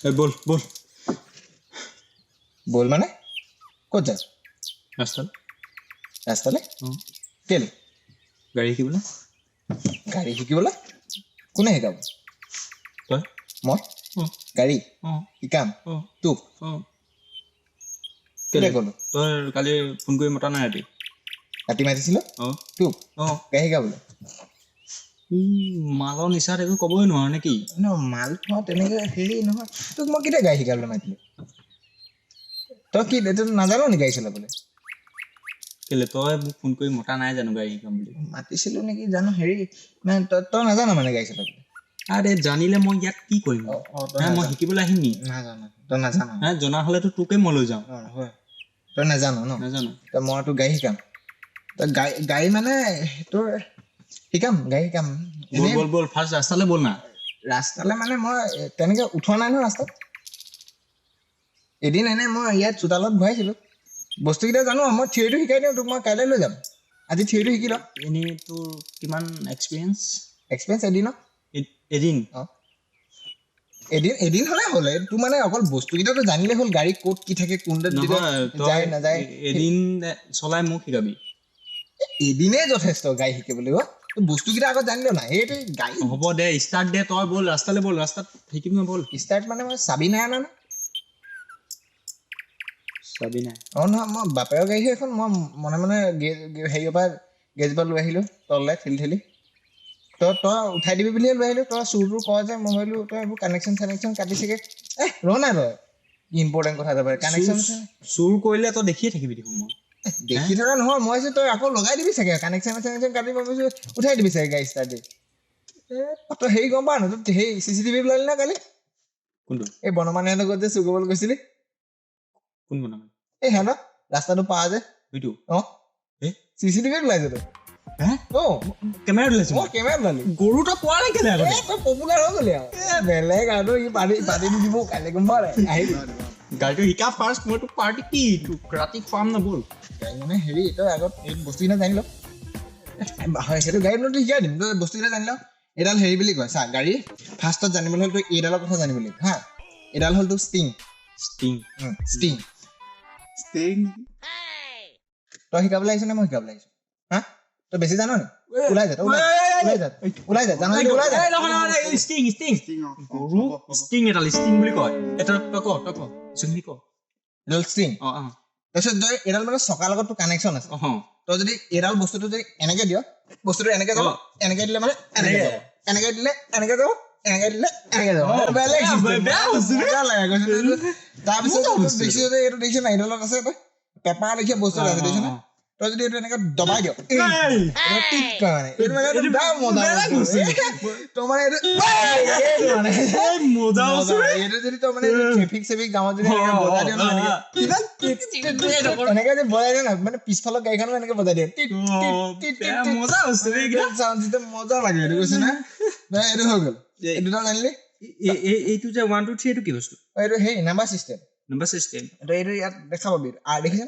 বল বল বল মানে ক'ত যা ৰাস্তালে কেলে গাড়ী শিকিবলৈ কোনে শিকাব তই মই গাড়ী শিকাম তোক কেলে ক'লো তই কালি ফোন কৰি মতা নাই ৰাতি মাতিছিলোঁ তোক গাড়ী শিকাবলৈ মালৰ নিচাত একো ক'বই নোৱাৰো নে কি মাল খোৱা তেনেকে হেৰি নহয় তোক মই কেতিয়া গাড়ী শিকাবলৈ মাতিলোঁ তই কি তই নাজানো নি গাড়ী চলাবলৈ কেলে তই মোক ফোন কৰি মতা নাই জানো গাড়ী শিকাম বুলি মাতিছিলো নেকি জানো হেৰি মানে তই নাজানো মানে গাড়ী চলাবলৈ আৰে জানিলে মই ইয়াত কি কৰিম মই শিকিবলৈ আহিম নি নাজানো তই নাজানো জনা হ'লেতো তোকে মই লৈ যাওঁ হয় তই নাজানো নাজানো তই মই তোক গাড়ী শিকাম তই গাড়ী মানে তোৰ শিকাম গাড়ী শিকাম বল ফাৰ্ষ্ট ৰাস্তালৈ বল না ৰাস্তালৈ মানে মই তেনেকে উঠোৱা নাই নহয় ৰাস্তাত এদিন এনে মই ইয়াত চোতালত ভৰাইছিলোঁ বস্তুকেইটা জানো মই থিয়ৰিটো শিকাই দিওঁ তোক মই কাইলৈ লৈ যাম আজি থিয়ৰিটো শিকি ল এনেই তোৰ কিমান এক্সপিৰিয়েঞ্চ এদিন হ'লে হ'লে তোৰ মানে অকল বস্তুকেইটাতো জানিলে হ'ল গাড়ী ক'ত কি থাকে কোনটোত যায় নাযায় এদিন চলাই মোক শিকাবি এদিনেই যথেষ্ট গাড়ী শিকিবলৈ বস্তুকেইটা আগত জানিলে নাই সেইটো গাড়ী হ'ব দে ষ্টাৰ্ট দে তই বল ৰাস্তালৈ বল ৰাস্তাত শিকিম বল ষ্টাৰ্ট মানে মই চাবি নাই আনা চাবি নাই নহয় মই বাপেৰৰ গাড়ী এখন মই মনে হেৰিৰ পৰা গেৰেজৰ পৰা লৈ আহিলোঁ তললৈ ঠেলি তই উঠাই দিবি বুলিয়ে লৈ আহিলোঁ তই চুৰটো কৰ যে মই ভাবিলোঁ তই এইবোৰ কানেকশ্যন কাটি চাগে ৰ নাই তই ইম্পৰ্টেণ্ট কথা এটা কানেকশ্যন চুৰ কৰিলে তই দেখিয়ে থাকিবি দেখোন মই দেখি থকা নহয় মই তই আকৌ লগাই দিবি চাগে কানেকশ্যন কাটি ভাবিছোঁ উঠাই দিবি চাগে গাড়ী ষ্টাৰ্ট দি তই হেৰি গম পাৱ ন তই সেই CCTV ওলালি না কালি কোনটো এই বনমানিৰ লগত যে চুৰ কৰিবলৈ গৈছিলি কোন বনাম এই সিহঁতক ৰাস্তাটো পাৰ যে এইটো CCTV ওলাইছে তই কেমেৰা ওলাইছে মই কেমেৰা ওলালি গৰু তই পোৱা নাই কেলে আগতে তই পপুলাৰ হৈ গ'লি আৰু বেলেগ আৰু ই পাতি দিব কাইলৈ গম পাৱ নাই আহিবি গাড়ীটো শিকা ফাৰ্ষ্ট মই তোক পাৰ্টি কি তোক ৰাতি খুৱাম না বল মানে হেৰি তই আগত এই বস্তুকেইটা জানি ল হয় সেইটো গাড়ী তই শিকাই দিম তই বস্তুকেইটা জানি ল এডাল হেৰি বুলি কয় চা গাড়ী ফাৰ্ষ্টত জানিবলৈ হ'ল তই এইডালৰ কথা জানিব লাগিব হা এডাল হ'ল তোৰ ষ্টিং তই শিকাবলৈ আহিছ নে মই শিকাবলৈ আহিছো হা তই বেছি জান নি ওলাই যা জানো ষ্টিং এডাল ষ্টিং বুলি কয় এটা তই ক জুমি ক এডাল ষ্টিং তাৰপিছত তই এডাল মানে চকাৰ লগত তোৰ কানেকশ্যন আছে তই যদি এডাল বস্তুটো যদি এনেকে দিয় বস্তুটো এনেকে যাব এনেকে দিলে মানে এনেকে যাব এনেকে দিলে এনেকে যাব এনেকে দিলে এনেকে যাব তাৰপিছত এইটো দেখিছ নাই এইডালত আছে তই পেপাৰ দেখিয়ে বস্তু আছে দেখিছ নাই তই যদি এইটো এনেকে দবাই দিয় মানে পিছফালৰ গাড়ীখনো এনেকে বজাই দিয়ে মজা লাগে এইটো কৈছে না এইটো হৈ গ'ল এই দুটা জানিলি এইটো যে 1 2 3 এইটো কি বস্তু এইটো সেই নাম্বাৰ চিষ্টেম এইটো ইয়াত দেখা পাবি আৰু দেখিছে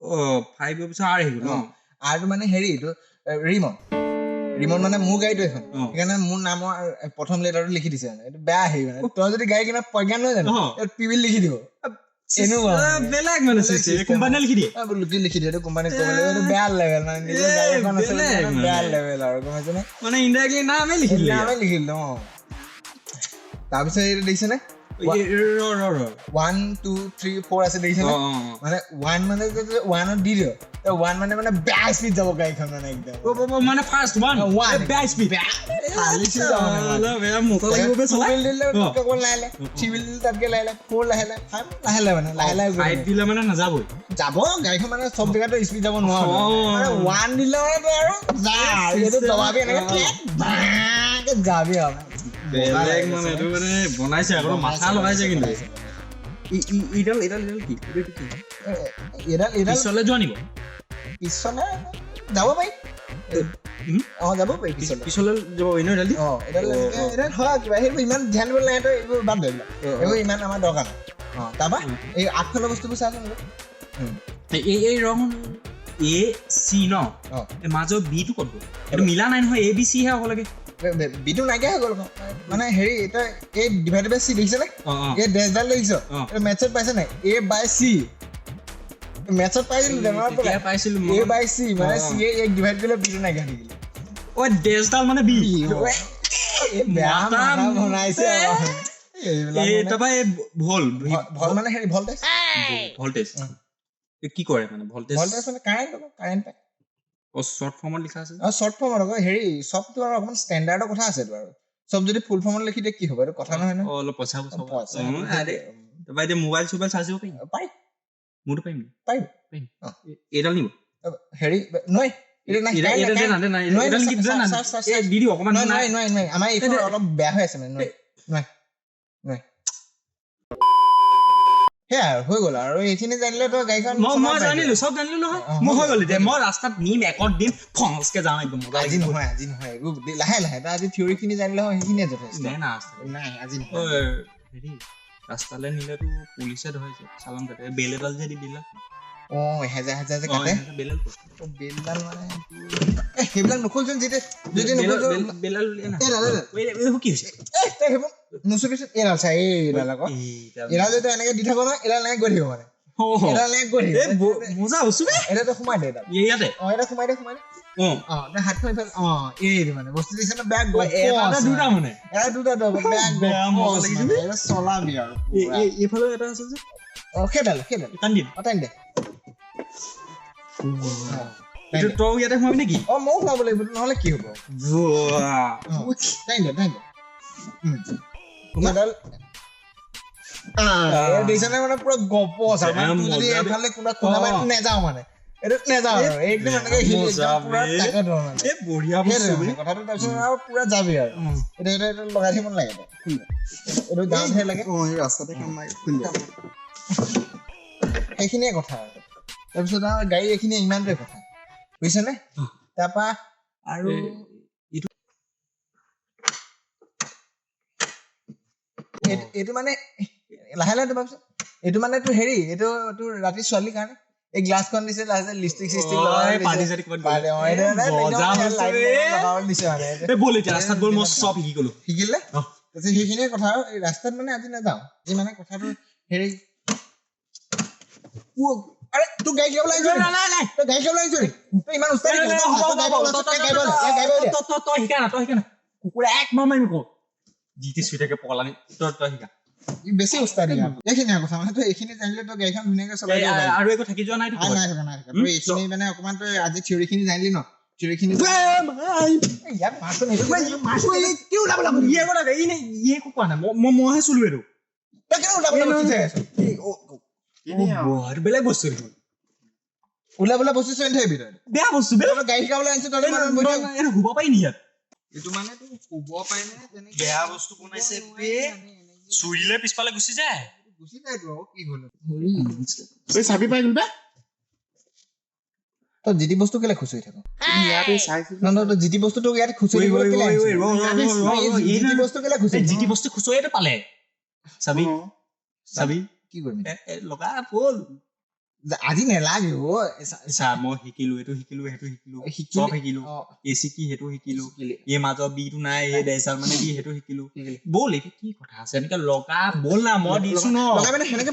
5 পিছত আৰু আহিব আৰু মানে হেৰি এইটো ৰিমন মানে মোৰ গাড়ীটো এখন সেইকাৰণে মোৰ নামৰ প্ৰথম লেটাৰটো লিখি দিছে মানে এইটো বেয়া হেৰি মানে তই যদি গাড়ী কিনা প্ৰজ্ঞান নহয় জানো পিবিল লিখি দিব বেলেগ মানে কোম্পানীয়ে লিখি দিয়ে লিখি দিয়ে এইটো কোম্পানীক ক'বলৈ এইটো বেয়া লেভেল মানে নিজৰ গাড়ী এখন আছে বেয়া লেভেল আৰু গম পাইছেনে মানে ইনডাইৰেক্টলি নামে লিখি দিলে তাৰপিছত এইটো দেখিছেনে 1 2 3 4 আছে দেখিছেনে মানে 1 মানে 1 দি দিও 1 মানে বেয়া স্পীড যাব গাড়ীখন মানে একদম মানে ফাৰ্ষ্ট 1 বেয়া স্পীড খালি স্পীড যাব মানে বেয়া মজা লাগিব বে চলাই দিলে টক লাইলে চিভিল দিলে তাতকে লাইলে 4 লাহে মানে লাহে 5 দিলে মানে নাযাবই যাব গাড়ীখন মানে সব জেগাতে স্পীড যাব নোৱাৰো মানে 1 দিলে মানে আৰু যা এইটো দবাবি এনেকে বাকে যাবি আৰু বেলেগ মানে এইটো মানে বনাইছে আকৌ মাথা লগাইছে কিন্তু ইডাল কি পিছলে যোৱা নিব পিছলে যাব পাৰি যাব পাৰি পিছলে যাব পাৰি ন এডাল এডাল হয় কিবা সেইবোৰ ইমান ধ্যান দিব নাই তই এইবোৰ বাদ দে এইবোৰ ইমান আমাৰ দৰকাৰ নাই তাৰপৰা এই আগফালৰ বস্তুবোৰ চাচোন এই ৰং A C ন মাজৰ B টো ক'ত গ'ল এইটো মিলা নাই নহয় A B C হে হ'ব লাগে বিটো নাইকিয়া হৈ গ'ল মানে হেৰি এটা এই ডিভাইডেড বাই চি দেখিছে নে এই ডেছডাল দেখিছ এই মেথছত পাইছে নাই এ বাই চি মেথছত পাইছিলো তেতিয়া পাইছিলো এ বাই চি মানে চি এ এক ডিভাইড কৰিলে বিটো নাইকিয়া হৈ থাকিলে ও ডেছডাল মানে বি বেয়া মাথা বনাইছে এই তবা এই ভল মানে হেৰি ভল্টেজ কি কৰে মানে ভল্টেজ মানে কাৰেণ্ট পায় ও শৰ্ট ফৰ্মত লিখা আছে শৰ্ট ফৰ্মত আকৌ হেৰি চবটো আৰু অকমান ষ্টেণ্ডাৰ্ডৰ কথা আছে আৰু চব যদি ফুল ফৰ্মত লিখি দিয়ে কি হ'ব এইটো কথা নহয় ন অলপ পইচা আৰে তবা এতিয়া মোবাইল চোবাইল চাৰ্জ দিব পাই মোৰটো পাৰিম এইডাল নিব হেৰি নহয় আমাৰ এইখন অলপ বেয়া হৈ আছে মানে নহয় সেয়া হৈ গ'ল আৰু এইখিনি জানিলে তই গাড়ীখন মই জানিলো চব জানিলো নহয় মই হৈ গ'ল এতিয়া মই ৰাস্তাত নিম একত দিম ফংচকে যাওঁ একদম আজি নহয় লাহে তই আজি থিয়ৰিখিনি জানিলে হয় সেইখিনিয়ে যথেষ্ট নাই আজি হেৰি ৰাস্তালৈ নিলেতো পুলিচে ধৰে যে চালান কাটে বেল এডাল যে দি দিলা হেজা যে কাটে বেলডাল মানে সেইবিলাক নখলচোন যদি বেলাল কি হৈছে নুচুবিচোন এডাল চাই এইডাল আকৌ এডাল যদি এনেকে দি থাকো নহয় এডাল এনেকে গৈ থাকিব মানে এডাল এনেকে গৈ থাকিব মজা হৈছো এডালটো সোমাই দে এডাল ইয়াতে এটা সোমাই দে তই হাতখন ইফালে এইটো মানে বস্তু দিছে ন বেয়া দুটা মানে দুটা বেয়া মজা লাগিছে চলাবি আৰু এইফালে এটা আছে যে সেইডাল টান দে তই ইয়াতে সোমাবি নেকি ময়ো সোমাব লাগিব নহলে কি হ'ব টান দে দেখিছানে মানে পুৰা গপচ যদি এফালে কোনোবা নেযাওঁ মানে এইটোত নেযাওঁ আৰু একদম এনেকে পুৰা তাকে ধৰণৰ বঢ়িয়া বস্তু কথাটো তাৰপিছত আৰু পুৰা যাবি আৰু এইটো লগাই থাকিব নালাগে এইটো গাঁৱতহে লাগে ৰাস্তাতে কাম নাই সেইখিনিয়ে কথা আৰু তাৰপিছত আৰু গাড়ী এইখিনিয়ে ইমানটোৱে কথা বুজিছনে তাৰপা আৰু এইটো মানে লাহে লাহে ভাবচোন এইটো মানে তোৰ হেৰি এইটো তোৰ ৰাতি ছোৱালীৰ কাৰণে এই গ্লাছখন দিছে লাহে লিপষ্টিক চিষ্টিক শিকিলে সেইখিনিয়ে কথা আৰু ৰাস্তাত মানে আজি নাযাওঁ আজি মানে কথাটো হেৰি তোৰ গাড়ী কিয় লাগিছ তই গাড়ী কিয় লাগিছ তই ইমান উস্তাদি তই শিকা না কুকুৰা এক মাহ মাৰিব জিটি চুই থাকে পগলানি তই শিকা বেছি উস্তাদি এইখিনিয়ে কথা মানে তই এইখিনি জানিলে তই গাড়ীখন ধুনীয়াকে চলাই দিব পাৰিবি আৰু একো থাকি যোৱা নাই তই এইখিনি মানে অকমান তই আজি থিয়ৰিখিনি জানিলি ন থিয়ৰিখিনি ইয়াত মইহে চলো এইটো তই বেলেগ বস্তু ওলাবলৈ বস্তু চলি থাকিবি তই বেয়া বস্তু গাড়ী শিকাবলৈ আনিছো তই শুব পাৰি নি ইয়াত এইটো মানে তোৰ শুব পাৰি নে বেয়া বস্তু বনাইছে চুৰিলে পিছফালে গুচি যায় কি হল তই চাবি পাই গ'ল তই জিটি বস্তু কেলে খুচৰি থাক ইয়াতে চাইছো তই জিটি বস্তু তোক ইয়াত খুচৰি জিটি বস্তু কেলে খুচৰি জিটি বস্তু খুচৰিয়ে পালে চাবি কি কৰিবি লগা বল আজি নেলাগে মই শিকিলো এইটো শিকিলো সেইটো শিকিলো চব শিকিলো এচি কি সেইটো শিকিলো এই মাজৰ বিটো নাই এই ডেচাৰ মানে কি সেইটো শিকিলো বল এইটো কি কথা আছে এনেকে লগা বল না মই দিছো ন সেনেকে